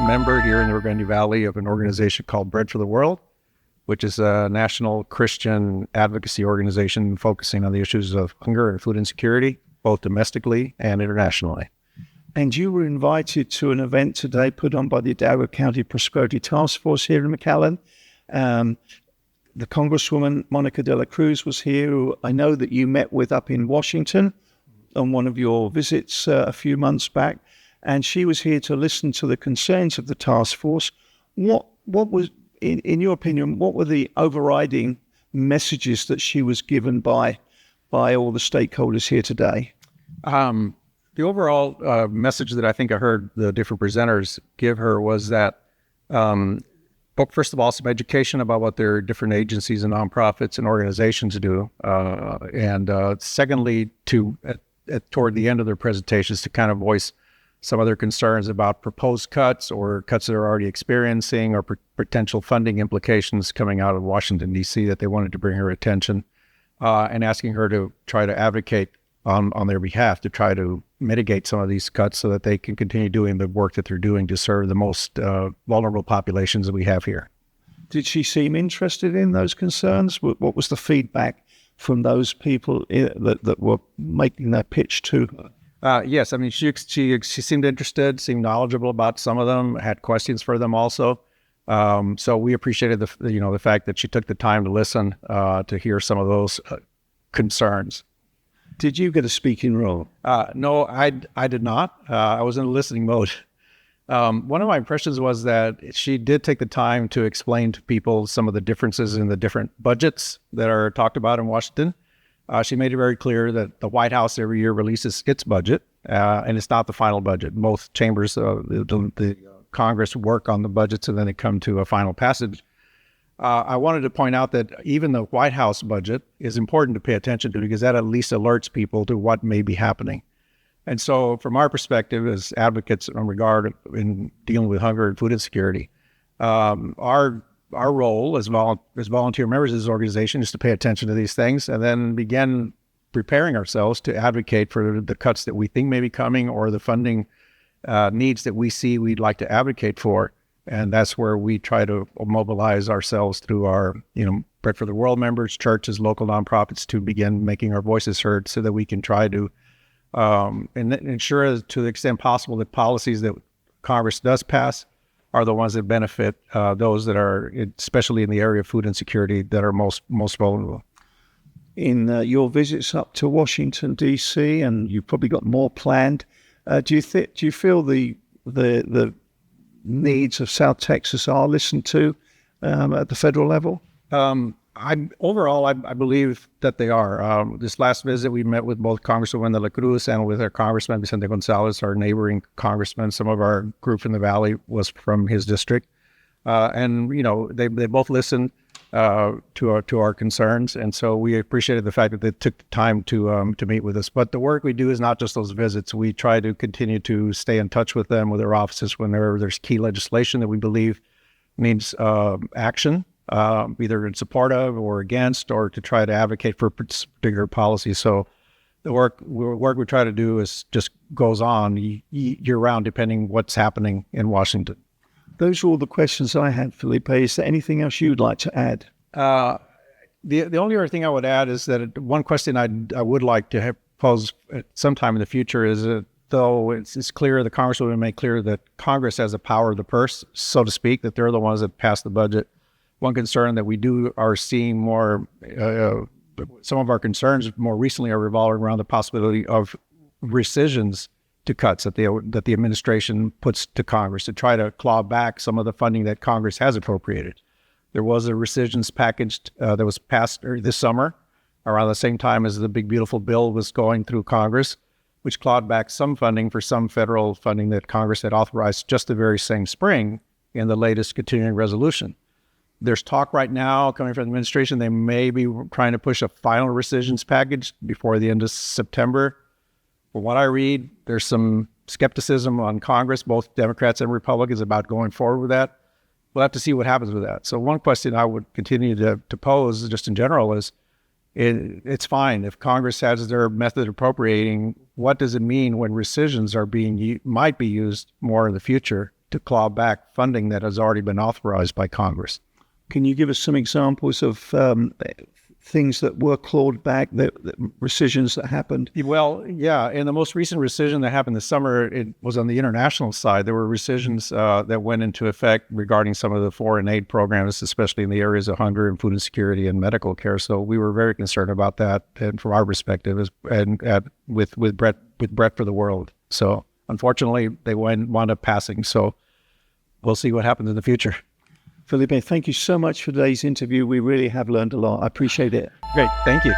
member here in the Rio Grande Valley of an organization called Bread for the World, which is a national Christian advocacy organization focusing on the issues of hunger and food insecurity, both domestically and internationally. And you were invited to an event today put on by the Hidalgo County Prosperity Task Force here in McAllen. The Congresswoman, Monica de la Cruz, was here, who I know that you met with up in Washington on one of your visits a few months back. And she was here to listen to the concerns of the task force. What was, in your opinion, what were the overriding messages that she was given by all the stakeholders here today? The overall message that I think I heard the different presenters give her was that, first of all, some education about what their different agencies and nonprofits and organizations do. And secondly, toward the end of their presentations, to kind of voice some of their concerns about proposed cuts or cuts that they're already experiencing or potential funding implications coming out of Washington, D.C. that they wanted to bring her attention, and asking her to try to advocate on their behalf to try to mitigate some of these cuts so that they can continue doing the work that they're doing to serve the most vulnerable populations that we have here. Did she seem interested in those concerns? What was the feedback from those people that were making their pitch to her? Yes, I mean, she seemed interested, seemed knowledgeable about some of them, had questions for them also. So we appreciated the fact that she took the time to listen to hear some of those concerns. Did you get a speaking role? No, I did not. I was in a listening mode. One of my impressions was that she did take the time to explain to people some of the differences in the different budgets that are talked about in Washington. She made it very clear that the White House every year releases its budget, and it's not the final budget. Both chambers of the Congress work on the budgets, and then they come to a final passage. I wanted to point out that even the White House budget is important to pay attention to because that at least alerts people to what may be happening. And so from our perspective as advocates in dealing with hunger and food insecurity, our role as volunteer members of this organization is to pay attention to these things and then begin preparing ourselves to advocate for the cuts that we think may be coming or the funding needs that we see we'd like to advocate for. And that's where we try to mobilize ourselves through our, Bread for the World members, churches, local nonprofits to begin making our voices heard so that we can try to ensure to the extent possible that policies that Congress does pass are the ones that benefit those that are, especially in the area of food insecurity, that are most vulnerable. In your visits up to Washington, D.C., and you've probably got more planned, do you feel the needs of South Texas are listened to at the federal level? I believe that they are. This last visit, we met with both Congresswoman de la Cruz and with our Congressman Vicente Gonzalez, our neighboring congressman. Some of our group in the Valley was from his district. And they both listened to our concerns. And so we appreciated the fact that they took the time to meet with us. But the work we do is not just those visits. We try to continue to stay in touch with them, with their offices, whenever there's key legislation that we believe needs action. Either in support of or against, or to try to advocate for particular policies. So the work we try to do just goes on year round, depending what's happening in Washington. Those are all the questions I had, Felipe. Is there anything else you'd like to add? The only other thing I would add is that one question I would like to pose at some time in the future is though it's clear, the Congresswoman made clear that Congress has the power of the purse, so to speak, that they're the ones that pass the budget. One concern that we are seeing more, some of our concerns more recently are revolving around the possibility of rescissions to cuts that the administration puts to Congress to try to claw back some of the funding that Congress has appropriated. There was a rescissions package that was passed this summer around the same time as the big beautiful bill was going through Congress, which clawed back some funding for some federal funding that Congress had authorized just the very same spring in the latest continuing resolution. There's talk right now coming from the administration, they may be trying to push a final rescissions package before the end of September. From what I read, there's some skepticism on Congress, both Democrats and Republicans, about going forward with that. We'll have to see what happens with that. So one question I would continue to pose just in general is, it's fine if Congress has their method of appropriating. What does it mean when rescissions might be used more in the future to claw back funding that has already been authorized by Congress. Can you give us some examples of things that were clawed back, that rescissions that happened? Well, yeah. In the most recent rescission that happened this summer, it was on the international side. There were rescissions that went into effect regarding some of the foreign aid programs, especially in the areas of hunger and food insecurity and medical care. So we were very concerned about that, and from our perspective, with Bread for the World. So unfortunately, they wound up passing. So we'll see what happens in the future. Felipe, thank you so much for today's interview. We really have learned a lot. I appreciate it. Great. Thank you.